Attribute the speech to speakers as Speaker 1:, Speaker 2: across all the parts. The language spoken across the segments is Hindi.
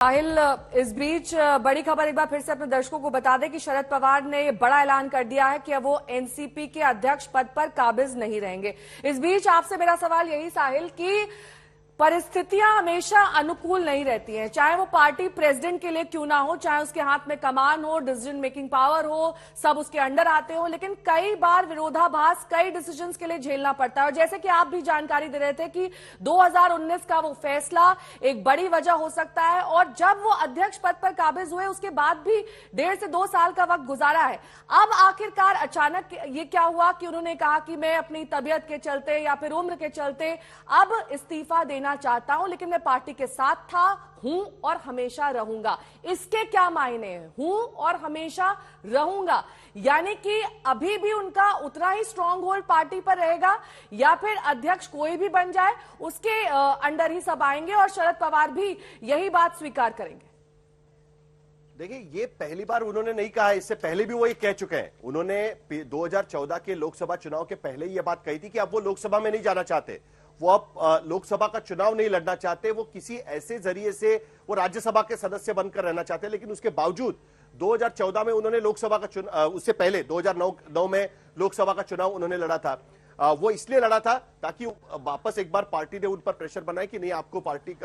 Speaker 1: साहिल, इस बीच बड़ी खबर एक बार फिर से अपने दर्शकों को बता दें कि शरद पवार ने ये बड़ा ऐलान कर दिया है कि अब वो एनसीपी के अध्यक्ष पद पर काबिज नहीं रहेंगे। इस बीच आपसे मेरा सवाल यही साहिल कि परिस्थितियां हमेशा अनुकूल नहीं रहती हैं, चाहे वो पार्टी प्रेसिडेंट के लिए क्यों ना हो, चाहे उसके हाथ में कमान हो, डिसीजन मेकिंग पावर हो, सब उसके अंडर आते हो, लेकिन कई बार विरोधाभास कई डिसीजंस के लिए झेलना पड़ता है। और जैसे कि आप भी जानकारी दे रहे थे कि 2019 का वो फैसला एक बड़ी वजह हो सकता है, और जब वो अध्यक्ष पद पर काबिज हुए उसके बाद भी 1.5 से 2 साल का वक्त गुजारा है। अब आखिरकार अचानक ये क्या हुआ कि उन्होंने कहा कि मैं अपनी तबीयत के चलते या फिर उम्र के चलते अब इस्तीफा देना चाहता हूं, लेकिन मैं पार्टी के साथ था, हूं और हमेशा रहूंगा। इसके क्या मायने हैं, हूं और हमेशा रहूंगा? यानी कि अभी भी उनका उतना ही स्ट्रांग होल्ड पार्टी पर रहेगा, या फिर अध्यक्ष कोई भी बन जाए उसके अंडर ही सब आएंगे और शरद पवार भी यही बात स्वीकार करेंगे?
Speaker 2: देखिए, ये पहली बार उन्होंने नहीं कहा है, इससे पहले भी वो ये कह चुके हैं। उन्होंने 2014 के लोकसभा चुनाव के पहले ही ये बात कही थी कि अब वो लोकसभा में नहीं जाना चाहते, वो अब लोकसभा का चुनाव नहीं लड़ना चाहते, वो किसी ऐसे जरिए से वो राज्यसभा के सदस्य बनकर रहना चाहते हैं। लेकिन उसके बावजूद 2014 में उन्होंने लोकसभा का चुनाव, उससे पहले 2009 में लोकसभा का चुनाव उन्होंने लड़ा था। वो इसलिए लड़ा था ताकि वापस एक बार पार्टी ने उन पर प्रेशर बनाया कि नहीं, आपको पार्टी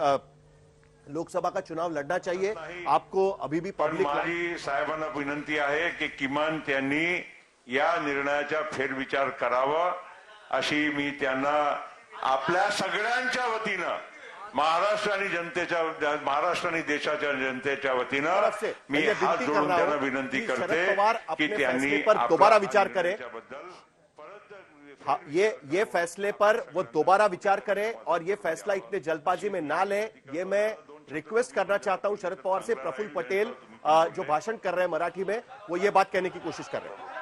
Speaker 2: लोकसभा का चुनाव लढना चाहिए, आपको अभी भी पब्लिक।
Speaker 3: माझी साहेबांना विनंती आहे की किमान त्यांनी या निर्णयाचा फेरविचार करावा, अशी मी त्यांना आपल्या सगळ्यांच्या वतीनं, महाराष्ट्र आणि जनतेच्या, महाराष्ट्र आणि देशाच्या जनतेच्या वतीनं मी हात जोडून त्यांना विनंती करते की त्यांनी
Speaker 2: दोबारा विचार करें, ये फैसले पर वो दोबारा विचार करें और ये फैसला इतने जल्दबाजी में ना लें। ये मैं रिक्वेस्ट करना चाहता हूं शरद पवार से। प्रफुल्ल पटेल जो भाषण कर रहे हैं मराठी में, वो ये बात कहने की कोशिश कर रहे हैं।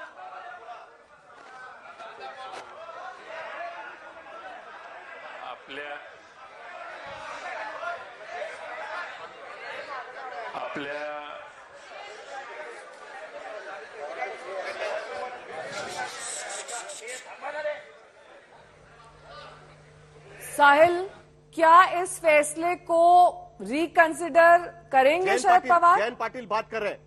Speaker 1: साहिल, क्या इस फैसले को रिकंसिडर करेंगे शरद पवार?
Speaker 2: जयंत पाटिल बात कर रहे हैं,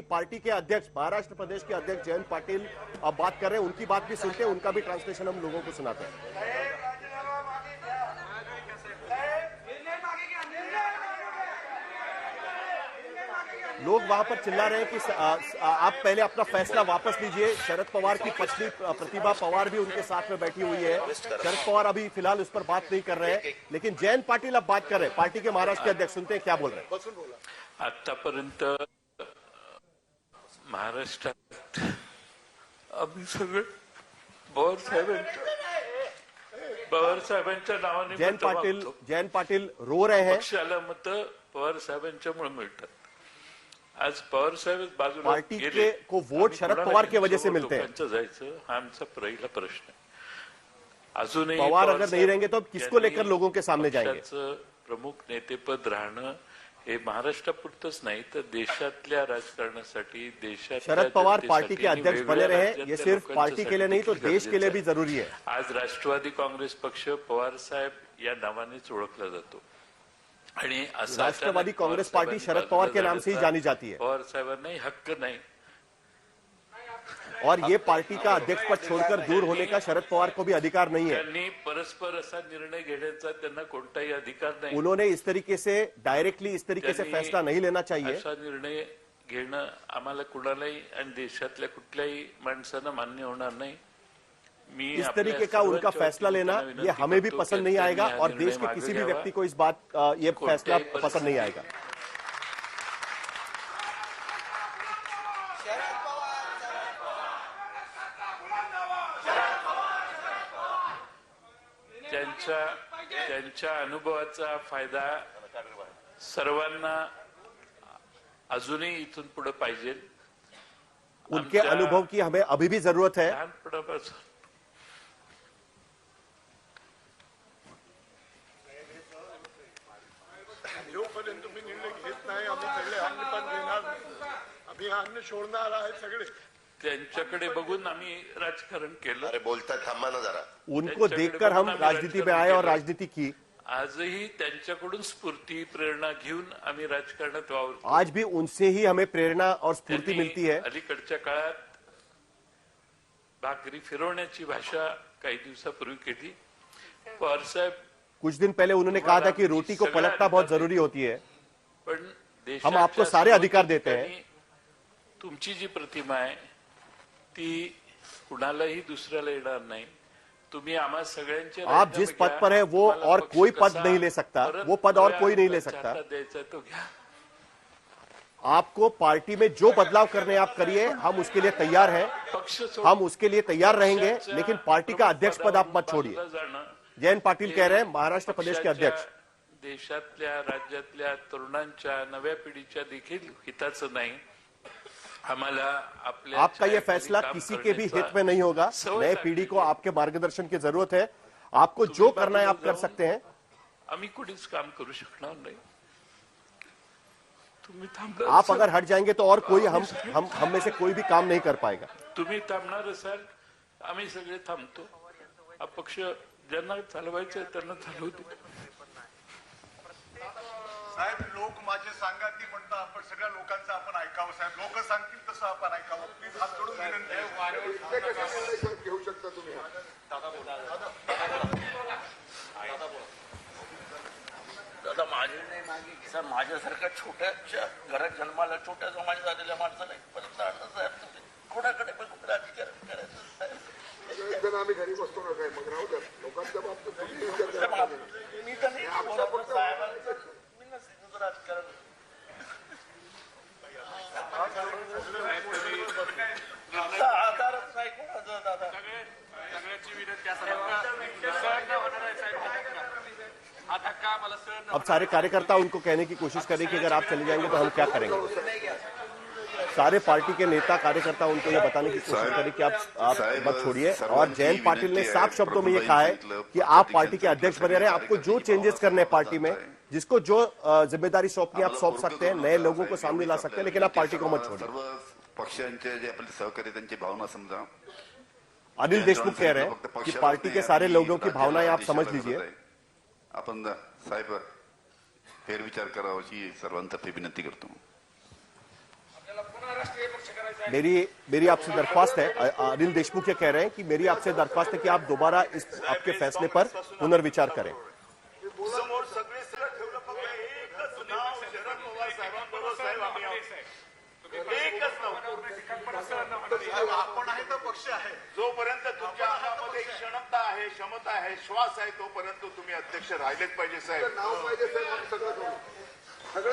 Speaker 2: पार्टी के अध्यक्ष, महाराष्ट्र प्रदेश के अध्यक्ष जयंत पाटिल अब बात कर रहे हैं। उनकी बात भी सुनते हैं, उनका भी ट्रांसलेशन हम लोगों को सुनाते हैं। लोग वहां पर चिल्ला रहे हैं कि आप पहले अपना फैसला वापस लीजिए। शरद पवार की पत्नी प्रतिभा पवार भी उनके साथ में बैठी हुई है। शरद पवार अभी फिलहाल उस पर बात नहीं कर रहे हैं, लेकिन जयंत पाटिल अब बात कर रहे हैं, पार्टी के महाराष्ट्र के अध्यक्ष। सुनते हैं क्या बोल रहे हैं।
Speaker 4: आतापर्यंत महाराष्ट्रात आम्ही सगळे पवार साहेबांच्या नावाने
Speaker 2: जयंत पाटिल रो रहे हैं।
Speaker 4: पक्षाला मत पवार साहेबांच्यामुळे मिळतात। आज पवार साहेब बाजूला
Speaker 2: पार्टी के को वोट शरद पवार की वजह से मिलते हैं।
Speaker 4: जायचं हा आमचा पहिला प्रश्न आहे। अजूनही
Speaker 2: पवार अगर नहीं रहेंगे तो किसको लेकर लोगों के सामने जाएंगे?
Speaker 4: प्रमुख नेतेपद राहणं हे महाराष्ट्रापुरतच नाही तर देशातल्या राजकारणासाठी, देशात
Speaker 2: शरद पवार पार्टी के अध्यक्ष बने रहे, ये सिर्फ पार्टी के लिए नहीं तो देश के लिए भी जरूरी है।
Speaker 4: आज राष्ट्रवादी काँग्रेस पक्ष पवार साहेब या नावानेच ओळखला जातो आणि
Speaker 2: राष्ट्रवादी कांग्रेस पार्टी शरद पवार के नाम से ही जानी जाती है।
Speaker 4: पवार साहेबांनाही हक्क नाही,
Speaker 2: और ये पार्टी का अध्यक्ष पद छोड़कर दूर होने का शरद पवार को भी अधिकार नहीं है।
Speaker 4: त्यांनी परस्पर असा निर्णय घेण्याचा त्यांना कोणताही अधिकार नाही।
Speaker 2: उन्होंने इस तरीके से डायरेक्टली इस तरीके से फैसला नहीं लेना चाहिए।
Speaker 4: असा निर्णय घेणं आम्हाला कुणालाही आणि देशातल्या कुठल्याही माणसांना मान्य होणार नाही।
Speaker 2: इस तरीके का उनका फैसला लेना ये हमें भी पसंद नहीं आएगा और देश के किसी भी व्यक्ति को इस बात ये फैसला पसंद नहीं आएगा।
Speaker 4: त्यांच्या अनुभवाचा फायदा सर्वांना अजूनही इथून पुढे पाहिजे।
Speaker 2: उनके अनुभव की हमें अभी भी जरूरत है।
Speaker 5: जोपर्यंत तुम्ही निर्णय घेत नाही, आम्ही सगळे अन्नपान घेणार नाही, आम्ही अन्न सोडणार आहे सगळे।
Speaker 4: त्यांच्याकडे बघून आम्ही राजकारण केलं।
Speaker 6: अरे बोलता थांबा ना जरा।
Speaker 2: उनको देखकर हम राजनीति में आए और राजनीति की।
Speaker 4: आजही त्यांच्याकडून स्फूर्ती प्रेरणा घेऊन आम्ही राजकारणात वावरतो.
Speaker 2: आज भी उनसे ही हमें प्रेरणा और स्फूर्ति मिलती है.
Speaker 4: अलीकडच्या काळात भाकरी फिरवण्याची भाषा काही दिवसापूर्वी केली. पवार साहेब,
Speaker 2: कुछ दिन पहले उन्होंने कहा था कि रोटी को पलटना बहुत जरूरी होती है.
Speaker 4: पण
Speaker 2: हम आपको सारे अधिकार देते हैं.
Speaker 4: तुमची जी प्रतिमा आहे ती कुणालाही दुसऱ्याला येणार नाही. तुम्ही आम्हा सगळ्यांचे
Speaker 2: आप जिस पद पर है वो और कोई पद नहीं ले सकता, वो पद और कोई नहीं ले सकता.
Speaker 4: द्यायचा तो घ्या.
Speaker 2: आपको पार्टी में जो बदलाव करने आप करिए, हम उसके लिए तैयार हैं.
Speaker 4: पक्ष
Speaker 2: हम उसके लिए तैयार रहेंगे, लेकिन पार्टी का अध्यक्ष पद आप मत छोड़िए. जयंत पाटील कह रहे हैं, महाराष्ट्र प्रदेश के अध्यक्ष.
Speaker 4: देशातल्या राज्यातल्या तरुणांच्या नव्या पिढीच्या देखील हिताचं नाही. हमारा
Speaker 2: आपका ये फैसला किसी के भी हित में नहीं होगा. नए पीढ़ी को आपके मार्गदर्शन की जरूरत है. आपको जो करना है आप कर सकते हैं.
Speaker 4: आम्ही कुठेच काम करू शकणार नाही. तुम्ही थांबणार.
Speaker 2: आप अगर हट जाएंगे तो और कोई हम में से कोई भी काम नहीं कर पाएगा.
Speaker 4: तुम्ही थांबणार असाल, आम्ही सगळे थांबतो. हा पक्ष ज्यांना चालवायचं त्यांना चालवू दे.
Speaker 5: साहेब, लोक माझे सांगा ती म्हणता, आपण सगळ्या लोकांचं आपण ऐकावं. साहेब, लोक सांगतील तसं आपण ऐकावं. प्लीज हात जोडून विनंती आहे. घेऊ शकता तुम्ही.
Speaker 6: दादा, माझे नाही मागे सर, माझ्यासारख्या छोट्याच्या घरात जन्माला छोट्या समाज झालेल्या माणसाला परत आणलं साहेब. कोणाकडे पण कुठे राजकारण करायचं साहेब.
Speaker 5: आम्ही घरी बसतो ना काय, मग राहू द्या. लोकांच्या बाबतीत
Speaker 6: मी तर नाही बोलत साहेबांचं. मी नसतं राजकारण. आधारच नाही कोणाचं दादा.
Speaker 2: अब सारे कार्यकर्ता उनको कहने की कोशिश करें कि अगर आप चले जाएंगे तो हम क्या करेंगे. सारे पार्टी के नेता कार्यकर्ता उनको ये बताने की कोशिश करें कि आप मत छोड़िए. और जयंत पाटिल ने साफ शब्दों में ये कहा है कि आप पार्टी के अध्यक्ष बने रहे. आपको जो चेंजेस करने हैं पार्टी में, जिसको जो जिम्मेदारी सौंपनी आप सौंप सकते हैं, नए लोगों को सामने ला सकते हैं, लेकिन आप पार्टी को मत छोड़िए.
Speaker 7: सर्व पक्षांचे जे आपले सहकारी त्यांची भावना समजा.
Speaker 2: अनिल देशमुख कह रहे हैं कि पार्टी के सारे लोगों की भावनाएं आप समझ लीजिए.
Speaker 7: आपण साहेब फेरविचार करावा अशी सर्वांतर्फे विनंती करतो.
Speaker 2: मेरी आपसे दरख्वास्त है. अनिल देशमुख ये कह रहे हैं कि मेरी आपसे दरख्वास्त है कि आप दोबारा इस आपके फैसले पर पुनर्विचार करें.
Speaker 5: समोर सगळे ठेवलं, फक्त एकच नाव शरद पवार साहेबांबरोबर साहेब आम्ही आहोत. एकच नाव. आपण आहे तर पक्ष आहे. जोपर्यंत तुमच्या हातामध्ये क्षमता आहे, श्वास आहे, तोपर्यंत तुम्ही अध्यक्ष राहिलेच पाहिजे साहेब. नाव पाहिजे साहेब. सगळं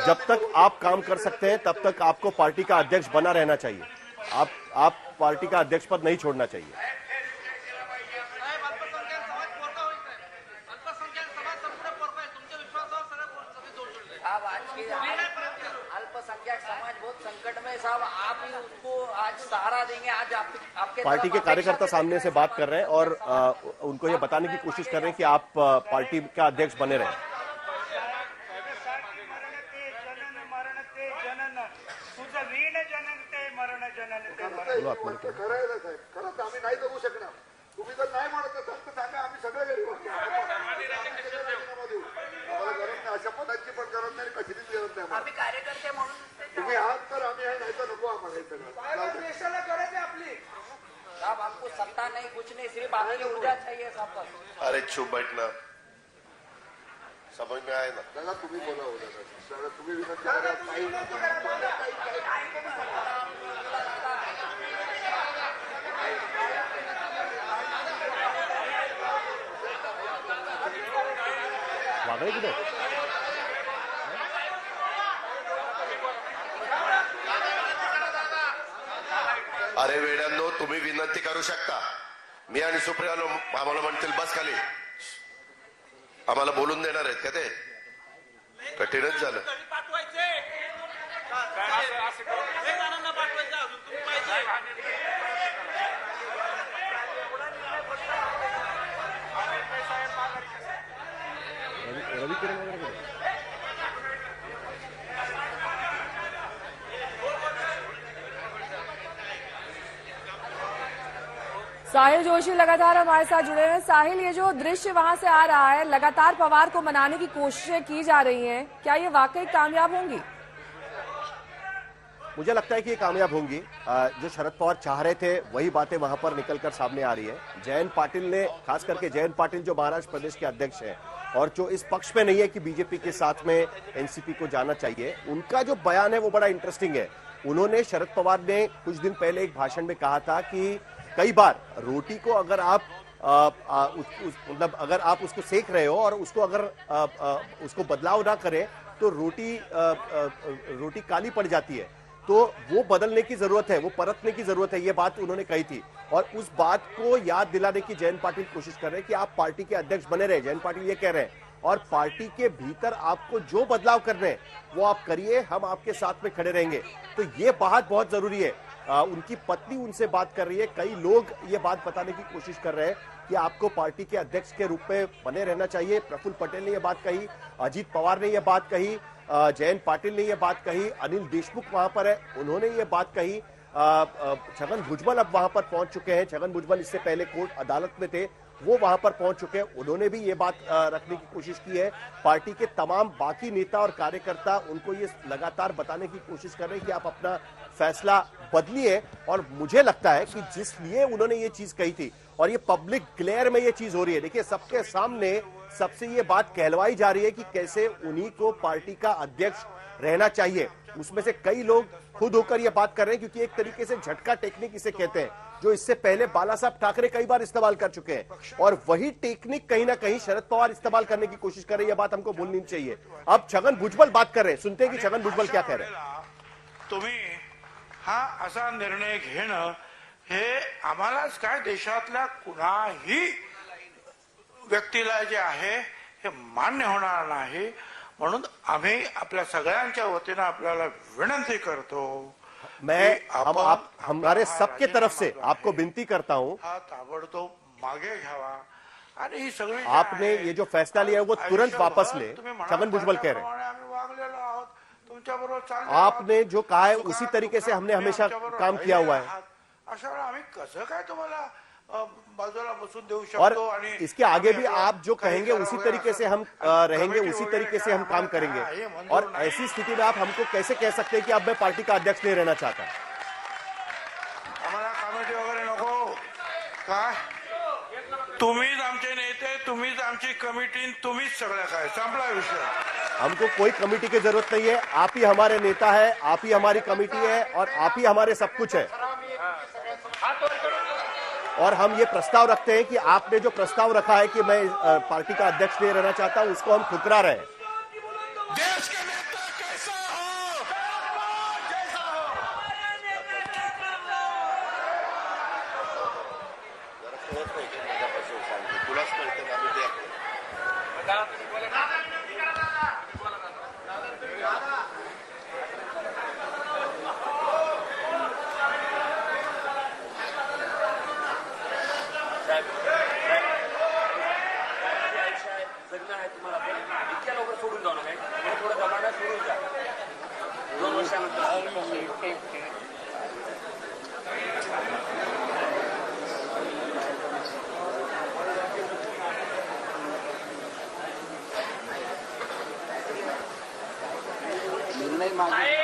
Speaker 2: जब तक आप काम कर सकते हैं तब तक आपको पार्टी का अध्यक्ष बना रहना चाहिए. आप पार्टी का अध्यक्ष पद नहीं छोड़ना चाहिए.
Speaker 6: साहब, आज की अल्पसंख्यक समाज बहुत संकट में साहब. आप ही उसको आज सहारा देंगे. आज आपके
Speaker 2: पार्टी के कार्यकर्ता सामने से बात कर रहे हैं और उनको ये बताने की कोशिश कर रहे हैं कि आप पार्टी का अध्यक्ष बने रहें.
Speaker 5: करायला साहेब, खरंच आम्ही नाही जगू शकणार. तुम्ही जर नाही म्हणत असाल तर सांगा, आम्ही सगळे घरी बसतो. आम्हाला गरज नाही, अशा पदाची पण गरज नाही, कशाचीच गरज नाही.
Speaker 6: आम्ही कार्यकर्ते म्हणून
Speaker 5: तुम्ही आहात तर आम्ही आहे, नाही तर नको आम्हाला हे सगळं.
Speaker 6: देशाला गरज आहे आपली साहब. आपको सत्ता नहीं, कुछ नहीं, सिर्फ आपकी ऊर्जा चाहिए साहब.
Speaker 7: अरे चुप बैठना. समझ में आए ना.
Speaker 5: दादा तुम्ही बोला हो. दादा तुम्ही विनंती करा.
Speaker 2: वागळे कुठे?
Speaker 7: अरे वेड्यांनो, तुम्ही विनंती करू शकता. मी आणि सुप्रिया आम्हाला म्हणतील बस खाली. आम्हाला बोलून देणार आहेत का ते? कठीणच झालं.
Speaker 2: रवी किरण वगैरे कुठे?
Speaker 1: साहिल जोशी लगातार हमारे साथ जुड़े हैं। साहिल, ये जो दृश्य वहां से आ रहा है, लगातार पवार को मनाने की कोशिशें की जा रही हैं, क्या ये वाकई कामयाब होंगी?
Speaker 2: मुझे लगता है कि ये कामयाब होंगी। जो शरद पवार चाह रहे थे वही बातें वहां पर निकलकर सामने आ रही है। जयंत पाटिल ने, खास करके जयंत पाटिल जो महाराष्ट्र प्रदेश के अध्यक्ष हैं और जो इस पक्ष में नहीं है कि बीजेपी के साथ में एनसीपी को जाना चाहिए, उनका जो बयान है वो बड़ा इंटरेस्टिंग है। उन्होंने, शरद पवार ने कुछ दिन पहले एक भाषण में कहा था कि कई बार रोटी को अगर आप मतलब अगर आप उसको सेक रहे हो और उसको अगर उसको बदलाव ना करें तो रोटी काली पड़ जाती है, तो वो बदलने की जरूरत है, वो परतने की जरूरत है। ये बात उन्होंने कही थी और उस बात को याद दिलाने की जयंत पाटिल कोशिश कर रहे हैं कि आप पार्टी के अध्यक्ष बने रहे। जयंत पाटिल ये कह रहे हैं और पार्टी के भीतर आपको जो बदलाव करने हैं वो आप करिए, हम आपके साथ में खड़े रहेंगे। तो ये बात बहुत जरूरी है। उनकी पत्नी उनसे बात कर रही है। कई लोग ये बात बताने की कोशिश कर रहे हैं कि आपको पार्टी के अध्यक्ष के रूप में बने रहना चाहिए। प्रफुल्ल पटेल ने यह बात कही, अजीत पवार ने यह बात कही, जयंत पाटिल ने यह बात कही, अनिल देशमुख वहां पर है, उन्होंने ये बात कही। छगन भुजबल अब वहां पर पहुंच चुके हैं। छगन भुजबल इससे पहले कोर्ट अदालत में थे, वो वहां पर पहुंच चुके हैं। उन्होंने भी ये बात रखने की कोशिश की है। पार्टी के तमाम बाकी नेता और कार्यकर्ता उनको ये लगातार बताने की कोशिश कर रहे हैं कि आप अपना फैसला बदलिए। और मुझे लगता है कि जिस लिए उन्होंने ये चीज कही थी और ये पब्लिक ग्लेयर में ये चीज हो रही है, देखिए सबके सामने सबसे ये बात कहलवाई जा रही है कि कैसे उन्हीं को पार्टी का अध्यक्ष रहना चाहिए। उसमें से कई लोग खुद होकर ये बात कर रहे हैं, क्योंकि एक तरीके से झटका टेक्निक इसे कहते हैं, जो इससे पहले बाला साहब ठाकरे कई बार इस्तेमाल कर चुके हैं और वही टेक्निक कहीं ना कहीं शरद पवार इस्तेमाल करने की कोशिश कर रहे हैं। ये बात हमको भूलनी चाहिए। अब छगन भुजबल बात कर रहे हैं, सुनते हैं कि छगन भुजबल क्या कह रहे हैं।
Speaker 5: तुम्ही हा असा निर्णय घेणं हे आम्हालाच काय, देशातल्या कुणाही व्यक्तीला जे आहे हे मान्य होणार नाही। म्हणून आम्ही आपल्या सगळ्यांच्या वतीनं आपल्याला विनंती करतो,
Speaker 2: हमारे सबके तरफ से आपको विनती करता हूं,
Speaker 5: हा ताबडतोब मागे घ्यावा आणि ही सगळी
Speaker 2: आपने ये जो फैसला लिया है वो तुरंत वापस ले। छगन भुजबल कह रहे हैं
Speaker 5: आम्ही वागलेलो आहोत, तुमच्याबरोबर
Speaker 2: आपने जो कहा है उसी तरीके से हमने हमेशा काम किया हुआ है।
Speaker 5: अशा वेळेला आम्ही कसं काय तुम्हाला बाजूला बसून देऊ
Speaker 2: और
Speaker 5: शकतो? आणि
Speaker 2: इसके आगे भी आप जो कहेंगे उसी तरीके से हम रहेंगे, उसी तरीके से हम काम करेंगे। और ऐसी स्थिति में आप हमको कैसे कह सकते हैं कि अब मैं पार्टी का अध्यक्ष नहीं रहना चाहता?
Speaker 5: आम्हाला कमिटी वगैरे नको काय, तुम्हीच आमचे नेते, तुम्हीच आमची कमिटी, तुम्हीच सगळं काय, संपला विषय।
Speaker 2: हमको कोई कमेटी की जरूरत नहीं है, आप ही हमारे नेता है, आप ही हमारी कमेटी है और आप ही हमारे सब कुछ है। और हम ये प्रस्ताव रखते हैं कि आपने जो प्रस्ताव रखा है कि मैं पार्टी का अध्यक्ष नहीं रहना चाहता, उसको हम ठुकरा रहे हैं।
Speaker 5: देश के नेता कैसा हो, जैसा हो,
Speaker 7: तुलाच कळतं ना, मी ते
Speaker 8: जगणं आहे तुम्हाला, पण इतक्या लवकर सोडून जाऊ नका, थोडं जमाना सोडून जा। 2 वर्षानंतर निर्णय मागे